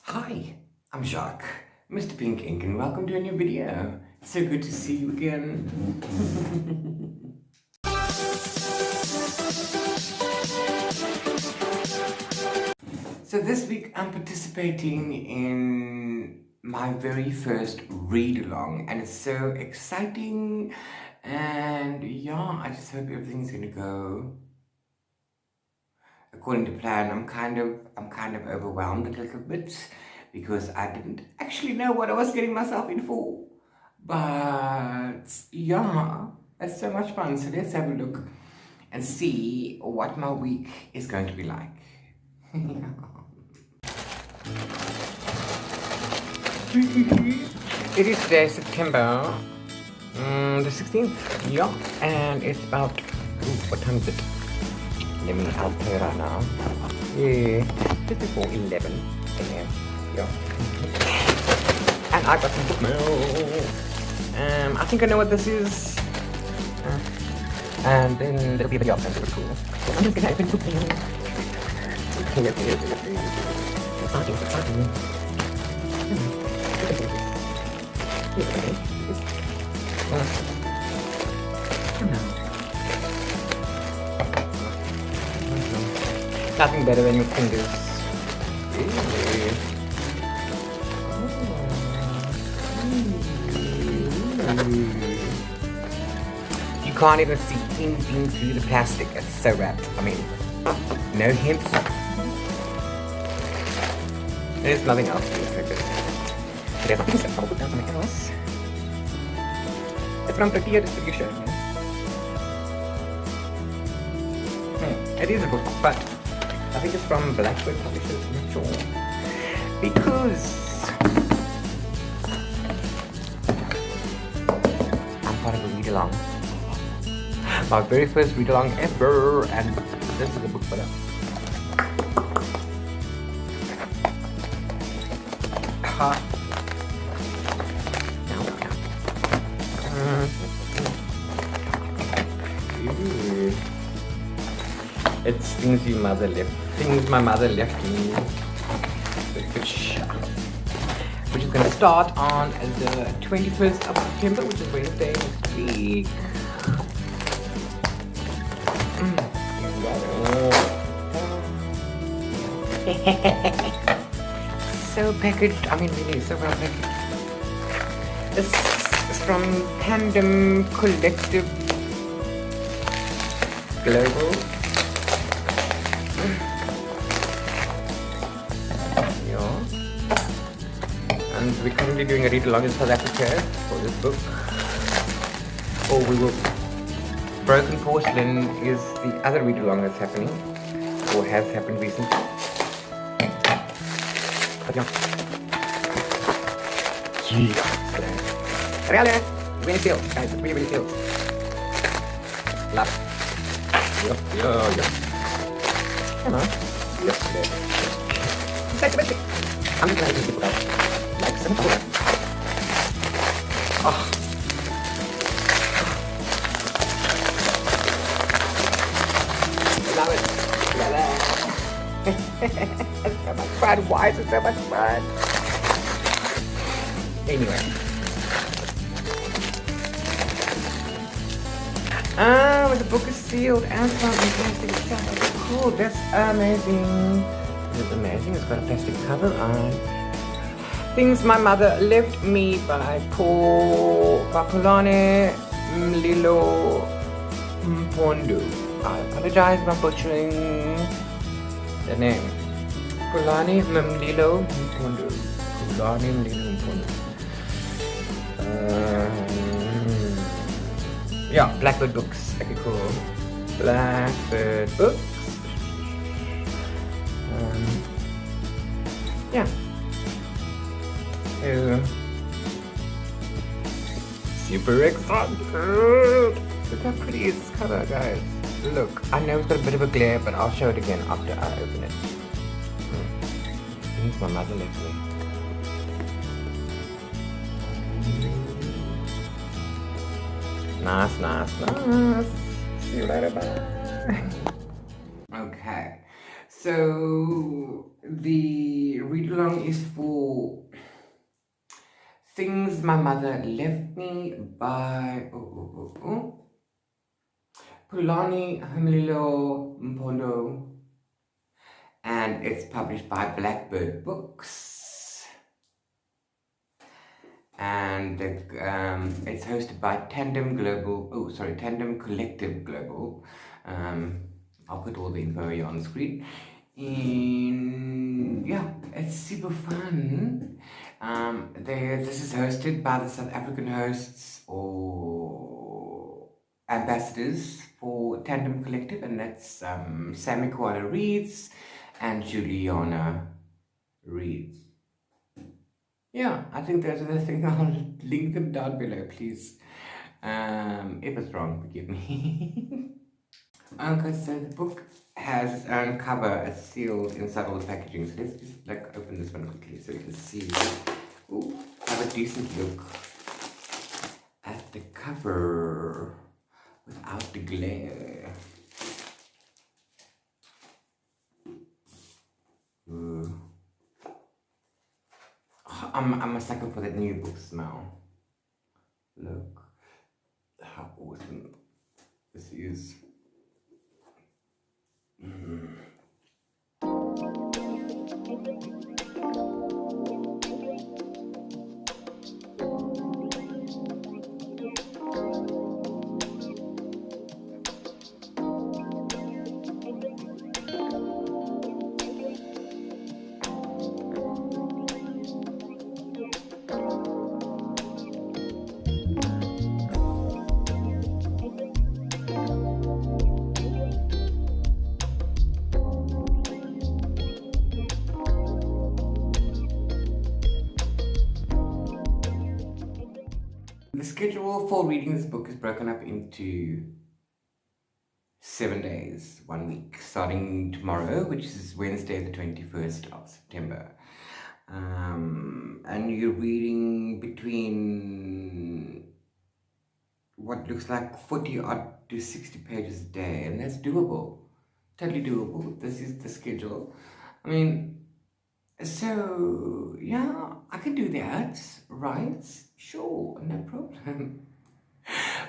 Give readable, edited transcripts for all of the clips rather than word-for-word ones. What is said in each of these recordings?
Hi, I'm Jacques, Mr. Pink Ink, and welcome to a new video. It's so good to see you again. So this week I'm participating in my very first read-along, and it's so exciting. And yeah, I just hope everything's gonna go according to plan. I'm kind of overwhelmed a little bit because I didn't actually know what I was getting myself in for. But yeah, it's so much fun. So let's have a look and see what my week is going to be like. It is today, September the 16th, yeah, and it's about, what time is it? Let me tell you right now. Yeah, just before 11 a.m. Yeah. And I got some book mail. I think I know what this is. And then there'll be a video of something pretty cool. So I'm just gonna open book mail. Okay, okay. Exciting. Nothing better than your fingers. You can't even see anything through the plastic. It's so wrapped. I mean, no hints. There's nothing else to it. There's nothing else. I'll put down something else. It's from Tortilla Distribution. It is a book, but I think it's from Blackbird Publishers. I'm not sure. Because I'm part of a read-along. My very first read-along ever, and this is a book for them. It's things my mother left me. Which is going to start on the 21st of September, which is Wednesday next week. So packaged, I mean really so well packaged. This is from Tandem Collective Global. And we're currently doing a read-along in South Africa for this book. Broken Porcelain is the other read-along that's happening, or has happened recently. But yeah. Really? Really feels, guys, it really feels. Love. Yeah. Come on. Yesterday. I'm just gonna use it guys. Like some color. Oh. Love it. It's so much fun. Why is it so much fun? Anyway. The book is sealed and found in plastic. It's so cool. That's amazing. It's amazing. It's got a plastic cover on. Things My Mother Left Me by Polane Mlilo Mpondo. I apologize for butchering the name. Polane Mlilo Mpondo. Polane Mlilo Mpondo. Yeah, Blackbird Books. Okay, cool. Blackbird Books. Yeah. Super excited! Look how pretty this cover, guys. Look, I know it's got a bit of a glare, but I'll show it again after I open it. Things my mother left me. Nice. See you later, bye. Okay. So the read along is for things my mother left me by Pulani Hamililo Mpondo, and it's published by Blackbird Books, and it's hosted by Tandem Collective Global. I'll put all the info here on the screen. And yeah, it's super fun. This is hosted by the South African hosts or ambassadors for Tandem Collective, and that's Sammy Koala Reads and Juliana Reads. Yeah, I think those are the things. I'll link them down below, please. If it's wrong, forgive me. Okay, so the book has its own cover. It's sealed inside all the packaging. So let's just open this one quickly so you can see. Ooh, have a decent look at the cover without the glare. Ooh. I'm a sucker for that new book smell. Look how awesome this is. The schedule for reading this book is broken up into 7 days, 1 week, starting tomorrow, which is Wednesday, the 21st of September. And you're reading between what looks like 40 odd to 60 pages a day, and that's doable, totally doable. This is the schedule. I mean, so yeah, I can do that, right? Sure, no problem.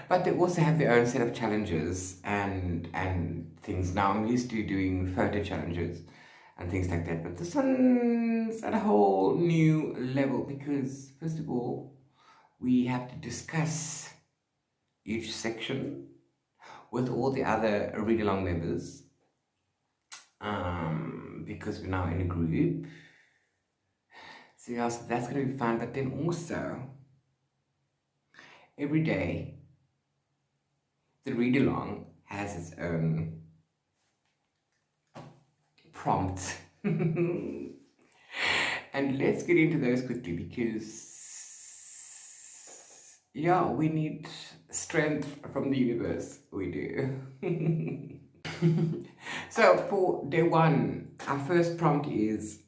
But they also have their own set of challenges and things. Now I'm used to doing photo challenges and things like that, but this one's at a whole new level because first of all, we have to discuss each section with all the other read-along members because we're now in a group. So yeah, so that's going to be fun. But then also, every day, the read-along has its own prompt. And let's get into those quickly because, yeah, we need strength from the universe. We do. So for day one, our first prompt is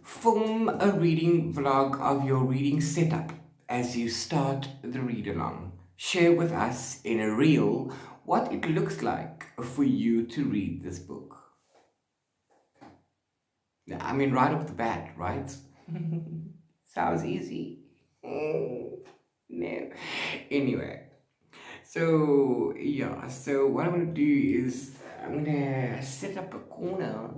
film a reading vlog of your reading setup as you start the read-along. Share with us in a reel what it looks like for you to read this book. I mean, right off the bat, right? Sounds easy. No. Anyway, so yeah, so what I'm gonna do is I'm gonna set up a corner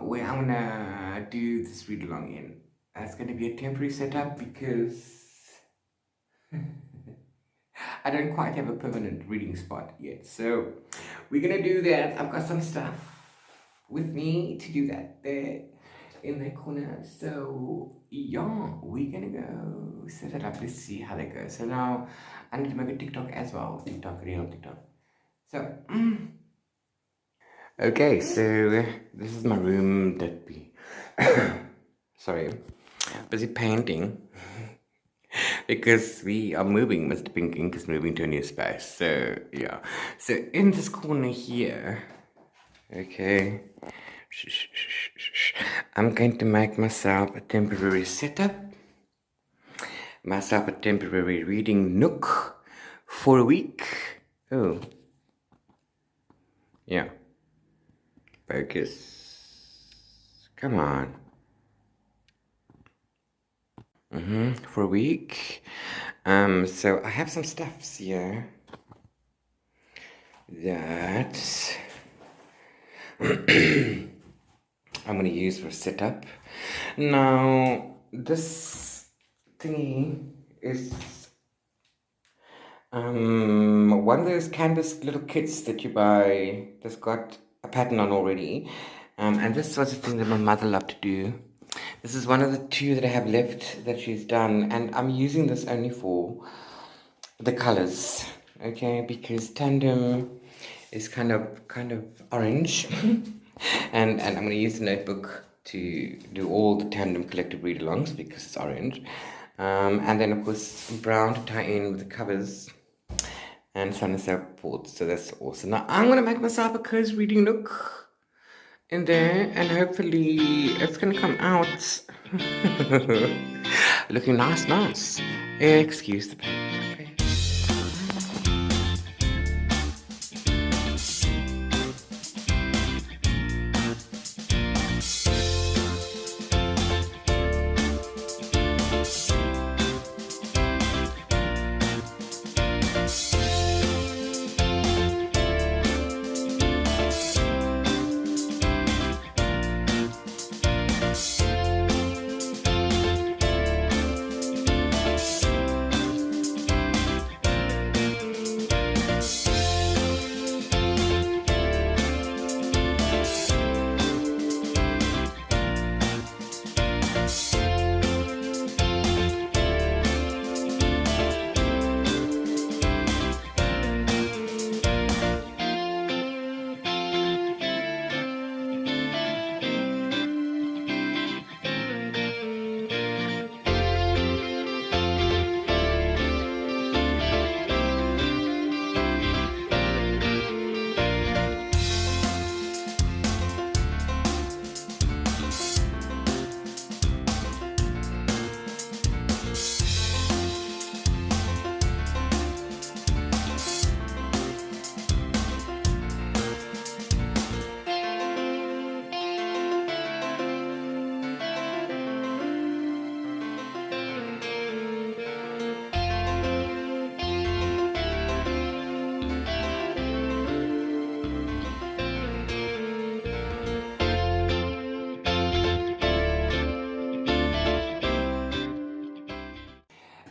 where I'm gonna do this read along in. That's gonna be a temporary setup because I don't quite have a permanent reading spot yet. So we're gonna do that. I've got some stuff with me to do that there in that corner. So yeah, we're gonna go set it up. Let's see how that goes. So now I need to make a TikTok as well. Real TikTok. So okay, so this is my room that we sorry, busy painting because we are moving. Mr. Pink Ink is moving to a new space. So yeah, so in this corner here, okay, I'm going to make myself a temporary setup, myself a temporary reading nook for a week. Oh, yeah, focus. Come on. For a week. So I have some stuffs here that I'm gonna use for setup. Now, this thingy is one of those canvas little kits that you buy that's got a pattern on already. And this was the thing that my mother loved to do. This is one of the two that I have left that she's done, and I'm using this only for the colors, okay? Because tandem is kind of orange, and I'm gonna use the notebook to do all the tandem collective read-alongs because it's orange, and then of course brown to tie in with the covers, and so on and so forth. So that's awesome. Now I'm gonna make myself a cozy reading nook in there, and hopefully it's gonna come out looking nice. Excuse the paper. Okay.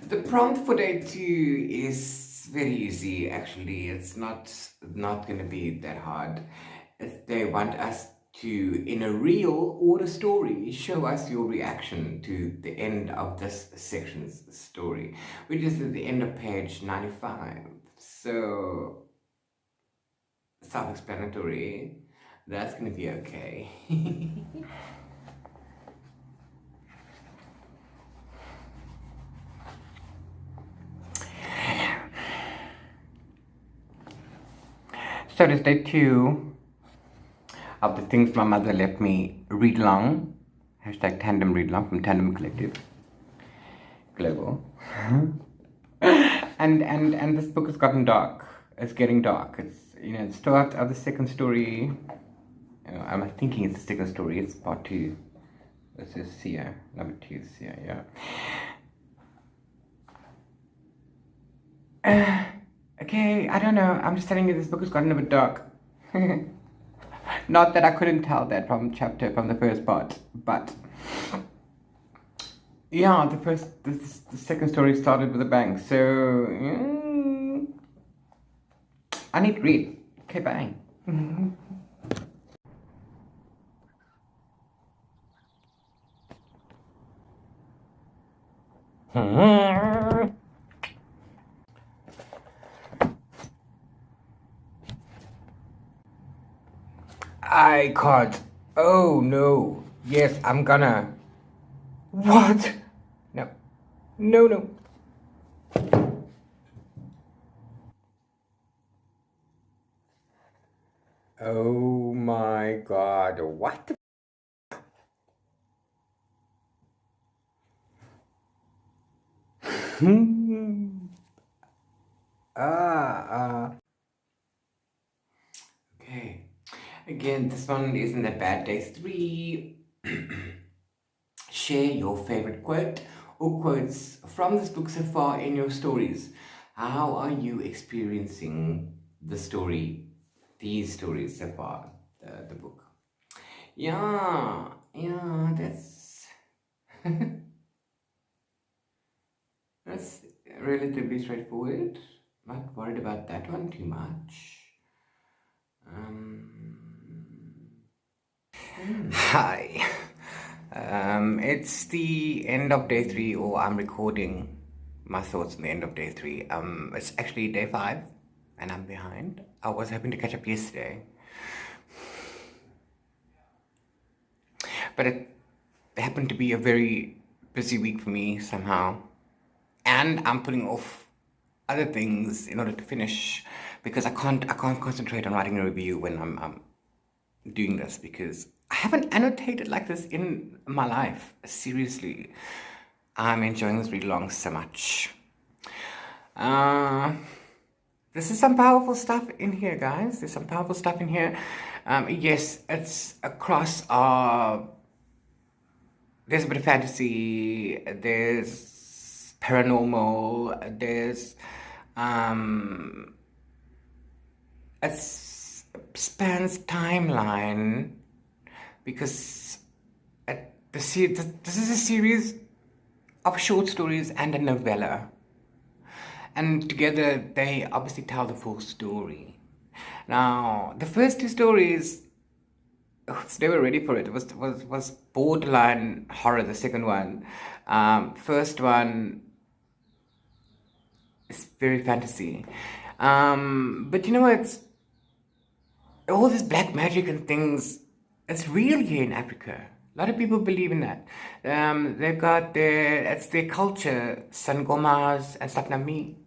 The prompt for day 2 is very easy, actually. It's not going to be that hard. They want us to, in a reel or a story, show us your reaction to the end of this section's story, which is at the end of page 95. So, self-explanatory. That's going to be okay. So this day 2 of the things my mother left me read along. Hashtag tandem read along from Tandem Collective Global. and this book has gotten dark. It's getting dark. It's it's still after the second story. I'm thinking it's the second story. It's part 2. This is Sia. Number 2 is Sia. Yeah. Okay, I don't know. I'm just telling you, this book has gotten a bit dark. Not that I couldn't tell that from the first part, but yeah, the second story started with a bang. So I need to read. Okay, bye. I can't. Oh no. Yes, I'm gonna. What? No. Oh my god. What the? Okay. Again, this one isn't that bad. Day 3. share your favorite quote or quotes from this book so far in your stories. How are you experiencing these stories so far, the book? Yeah, that's relatively straightforward. Not worried about that one too much. Hi. It's the end of day 3, or I'm recording my thoughts on the end of day 3. It's actually day 5, and I'm behind. I was hoping to catch up yesterday, but it happened to be a very busy week for me somehow, and I'm putting off other things in order to finish because I can't concentrate on writing a review when I'm doing this, because I haven't annotated like this in my life. Seriously, I'm enjoying this read along so much. This is some powerful stuff in here, guys. There's some powerful stuff in here. Yes, it's across. There's a bit of fantasy. There's paranormal. There's it spans timeline, because this is a series of short stories and a novella, and together they obviously tell the full story. Now, the first 2 stories, I was never ready for it. It was borderline horror. The second one, first one is very fantasy, but you know what? It's all this black magic and things. It's real here in Africa. A lot of people believe in that. They've got it's their culture, sangomas and stuff. Now me,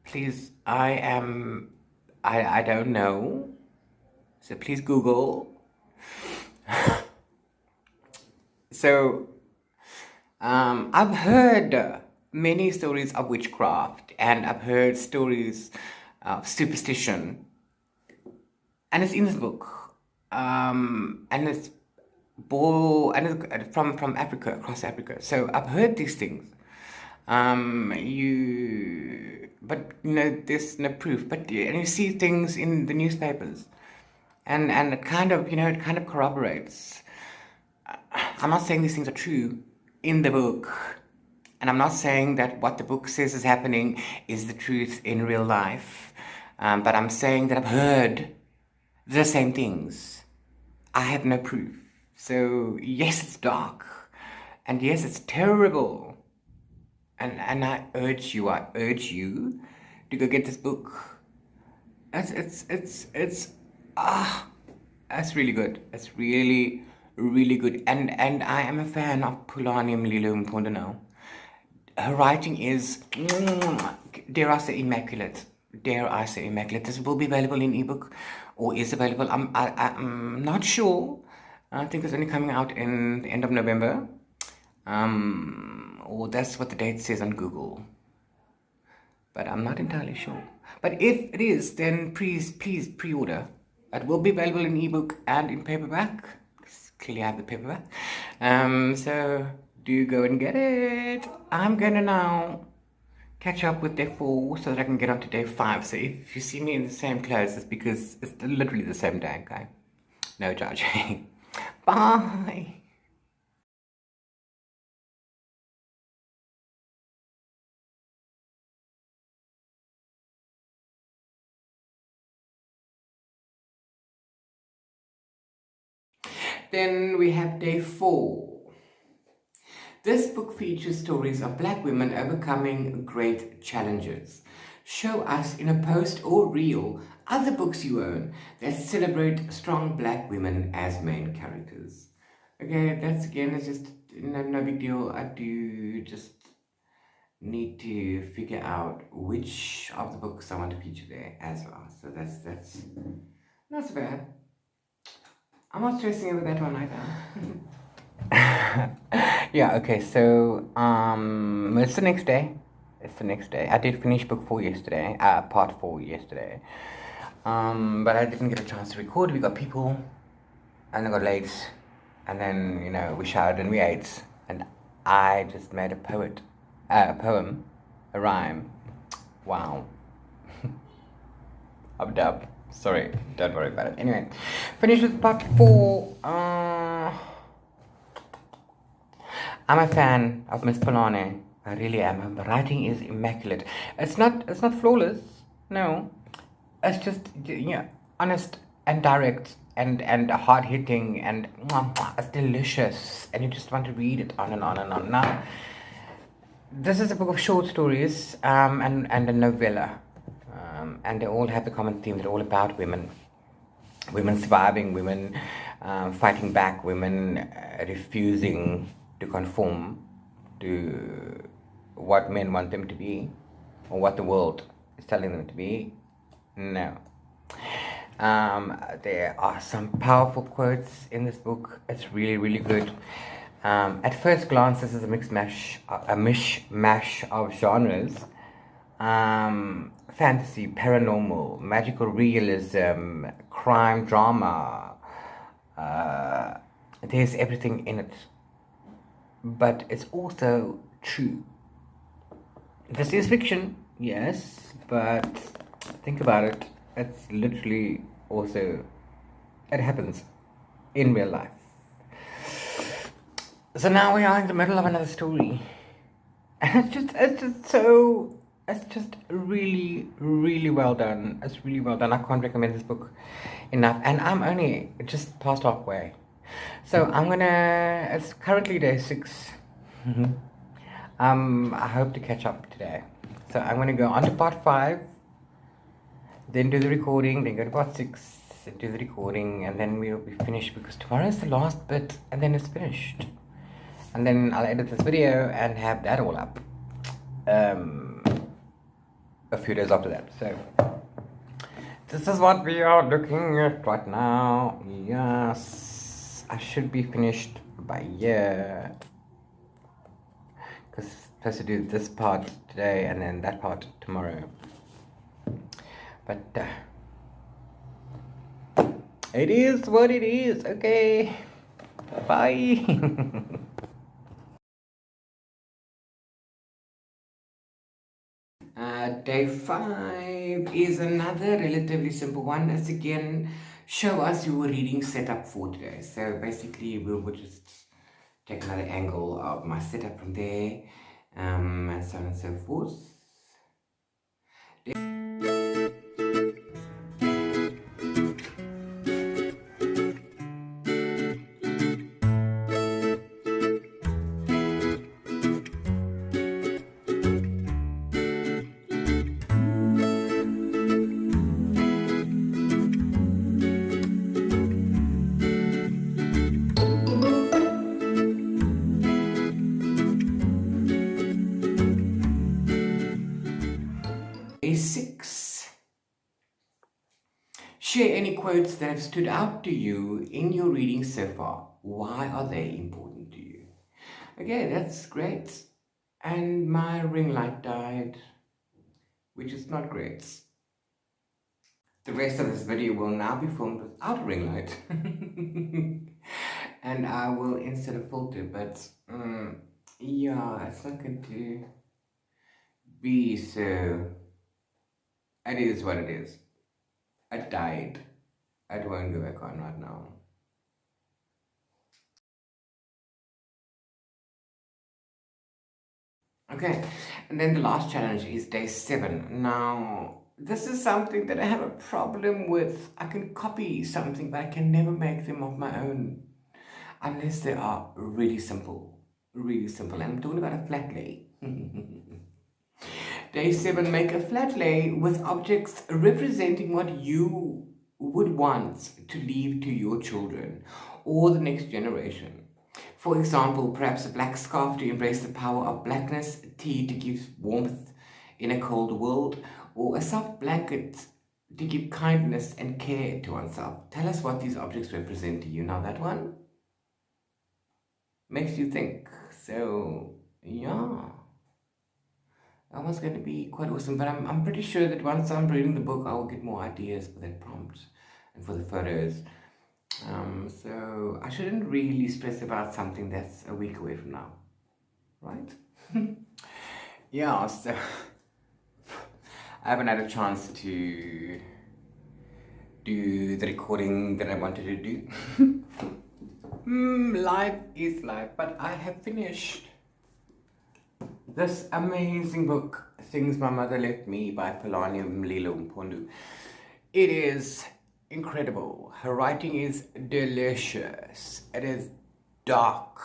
please, I don't know. So please Google. So, I've heard many stories of witchcraft, and I've heard stories of superstition, and it's in this book, and it's from Africa, across Africa. So I've heard these things. But there's no proof. But and you see things in the newspapers, and it kind of corroborates. I'm not saying these things are true in the book, and I'm not saying that what the book says is happening is the truth in real life. But I'm saying that I've heard the same things. I have no proof. So yes, it's dark, and yes, it's terrible. And I urge you to go get this book. It's really good. It's really, really good. And I am a fan of Pulani Mlilo Mpondano. Her writing is, dare I say, immaculate. This will be available in ebook, or is available. I'm not sure. I think it's only coming out in the end of November. Or that's what the date says on Google. But I'm not entirely sure. But if it is, then please pre-order. It will be available in ebook and in paperback. Clearly I have the paperback. So do go and get it. I'm gonna now catch up with day 4 so that I can get on to day 5. So if you see me in the same clothes, it's because it's literally the same day, okay? No judging. Bye. Then we have day 4. This book features stories of black women overcoming great challenges. Show us in a post or reel other books you own that celebrate strong black women as main characters. Okay, that's again, it's just no big deal. I do just need to figure out which of the books I want to feature there as well. So that's not so bad. I'm not stressing over that one either. Yeah, okay, so it's the next day. I did finish book 4 yesterday, part 4 yesterday. But I didn't get a chance to record. We got people, and I got late. And then, we showered and we ate. And I just made a poem, a rhyme. Wow. Dub. Sorry, don't worry about it. Anyway, finished with part 4. I'm a fan of Miss Polane. I really am. Her writing is immaculate. It's not flawless. No, it's just honest and direct and hard hitting and it's delicious. And you just want to read it on and on and on. Now, this is a book of short stories and a novella. And they all have the common theme. They're all about women surviving, women fighting back, women refusing to conform to what men want them to be or what the world is telling them to be. No. There are some powerful quotes in this book. It's really, really good. At first glance, this is a mishmash of genres. Fantasy, paranormal, magical realism, crime, drama. There's everything in it. But it's also true. This is fiction, yes, but think about it. It's literally also, it happens in real life. So now we are in the middle of another story. And it's just really, really well done. It's really well done. I can't recommend this book enough. And I'm only just past halfway. So it's currently day 6. I hope to catch up today. So I'm going to go on to part 5, then do the recording, then go to part 6, and do the recording, and then we'll be finished because tomorrow is the last bit, and then it's finished. And then I'll edit this video and have that all up a few days after that. So this is what we are looking at right now. Yes, I should be finished by because I'm supposed to do this part today and then that part tomorrow. But it is what it is. Okay, bye. Day 5 is another relatively simple one. Let's again show us your reading setup for today. So basically we'll just take another angle of my setup from there, and so on and so forth. Day 6. Share any quotes that have stood out to you in your reading so far. Why are they important to you? Okay, that's great. And my ring light died, which is not great. The rest of this video will now be filmed without a ring light. And I will insert a filter, but yeah, it's not going to be so. It is what it is. I died. I won't go back on right now. Okay, and then the last challenge is day 7. Now, this is something that I have a problem with. I can copy something, but I can never make them of my own unless they are really simple. Really simple. And I'm talking about a flat lay. Day 7, make a flat lay with objects representing what you would want to leave to your children or the next generation. For example, perhaps a black scarf to embrace the power of blackness, tea to give warmth in a cold world, or a soft blanket to give kindness and care to oneself. Tell us what these objects represent to you. Now that one makes you think. So, yeah. That one's going to be quite awesome, but I'm pretty sure that once I'm reading the book, I will get more ideas for that prompt and for the photos. So I shouldn't really stress about something that's a week away from now, right? Yeah, so I haven't had a chance to do the recording that I wanted to do. Life is life, but I have finished this amazing book, Things My Mother Left Me by Palani Mlilo Mpondu. It is incredible. Her writing is delicious. It is dark.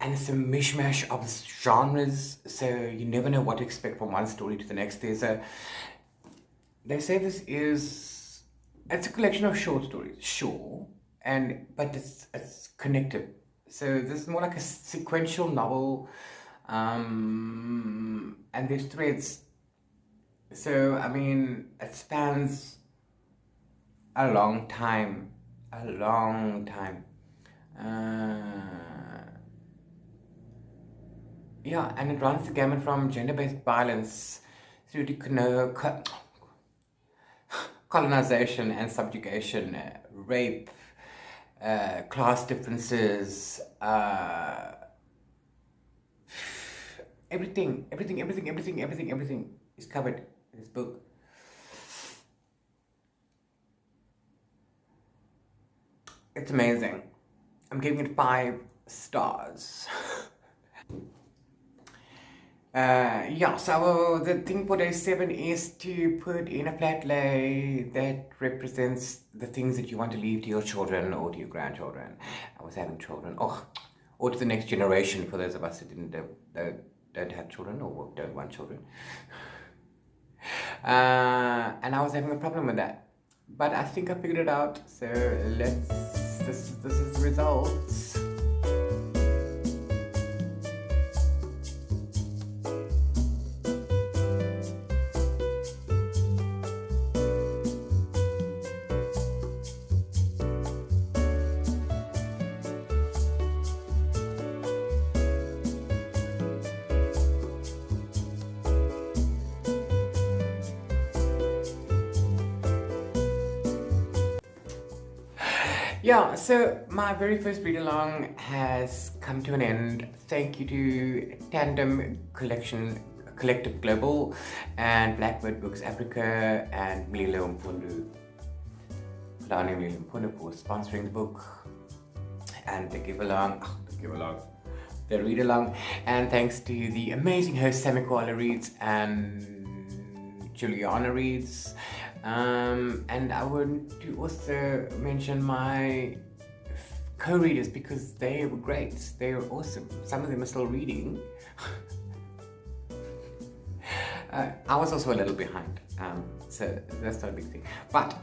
And it's a mishmash of genres, so you never know what to expect from one story to the next. They say it's a collection of short stories, sure, but it's connected. So this is more like a sequential novel, and there's threads. So I mean, it spans a long time, a long time. Yeah, and it runs the gamut from gender-based violence through to colonization and subjugation, rape, class differences, everything is covered in this book. It's amazing. I'm giving it 5 stars. Yeah, so the thing for day 7 is to put in a flat lay that represents the things that you want to leave to your children or to your grandchildren. I was having children, or to the next generation for those of us that don't have children or don't want children. And I was having a problem with that, but I think I figured it out. So this is the results. Yeah, so my very first read along has come to an end. Thank you to Tandem Collective Global and Blackbird Books Africa and Mlilo Mpundu, Fulani Mlilo Mpundu for sponsoring the book and the read along. And thanks to the amazing host Sammy Koala Reads and Juliana Reads. And I want to also mention my co-readers because they were great. They were awesome. Some of them are still reading. I was also a little behind, so that's not a big thing. But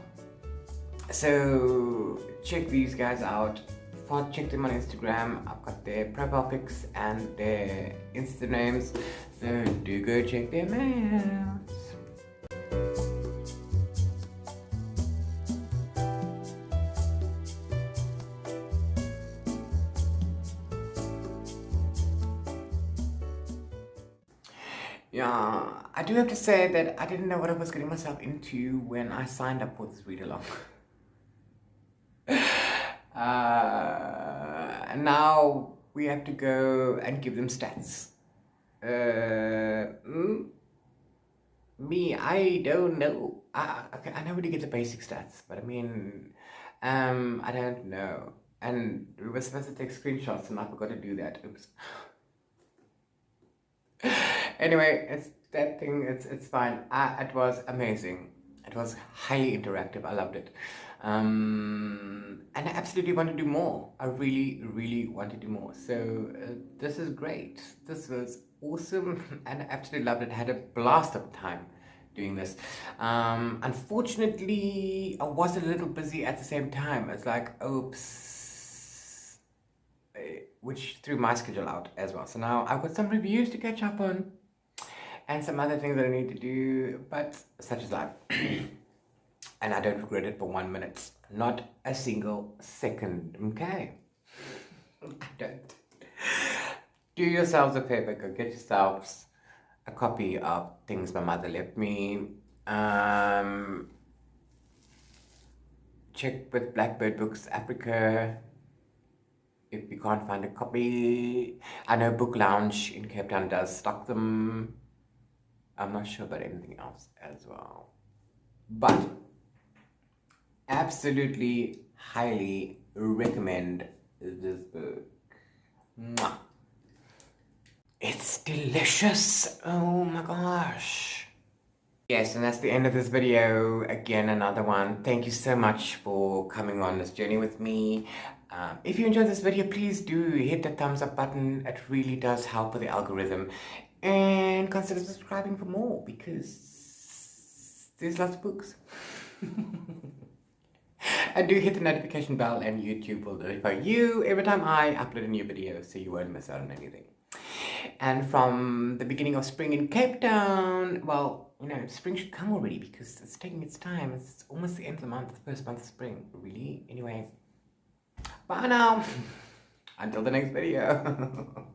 so check these guys out. Check them on Instagram. I've got their profile pics and their Insta names, so do go check them out. Yeah, I do have to say that I didn't know what I was getting myself into when I signed up for this read along. And now we have to go and give them stats. Me, I don't know. Okay, I know where to get the basic stats, but I mean, I don't know. And we were supposed to take screenshots, and I forgot to do that. Oops. Anyway, it's fine. It was amazing. It was highly interactive. I loved it. And I absolutely want to do more. I really want to do more. So this is great. This was awesome, and I absolutely loved it. I had a blast of time doing this. Unfortunately, I was a little busy at the same time. It's like, oops, which threw my schedule out as well. So now I've got some reviews to catch up on and some other things that I need to do, but such is life. And I don't regret it for 1 minute. Not a single second, okay? I don't. Do yourselves a favor, go get yourselves a copy of Things My Mother Left Me. check with Blackbird Books Africa if you can't find a copy. I know Book Lounge in Cape Town does stock them. I'm not sure about anything else as well. But absolutely highly recommend this book. Mwah. It's delicious. Oh my gosh. Yes, and that's the end of this video. Again, another one. Thank you so much for coming on this journey with me. If you enjoyed this video, please do hit the thumbs up button. It really does help with the algorithm. And consider subscribing for more because there's lots of books. And do hit the notification bell, and YouTube will notify you every time I upload a new video so you won't miss out on anything. And from the beginning of spring in Cape Town, well, you know, spring should come already because it's taking its time. It's almost the end of the month, the first month of spring. Really? Anyway, bye now. Until the next video.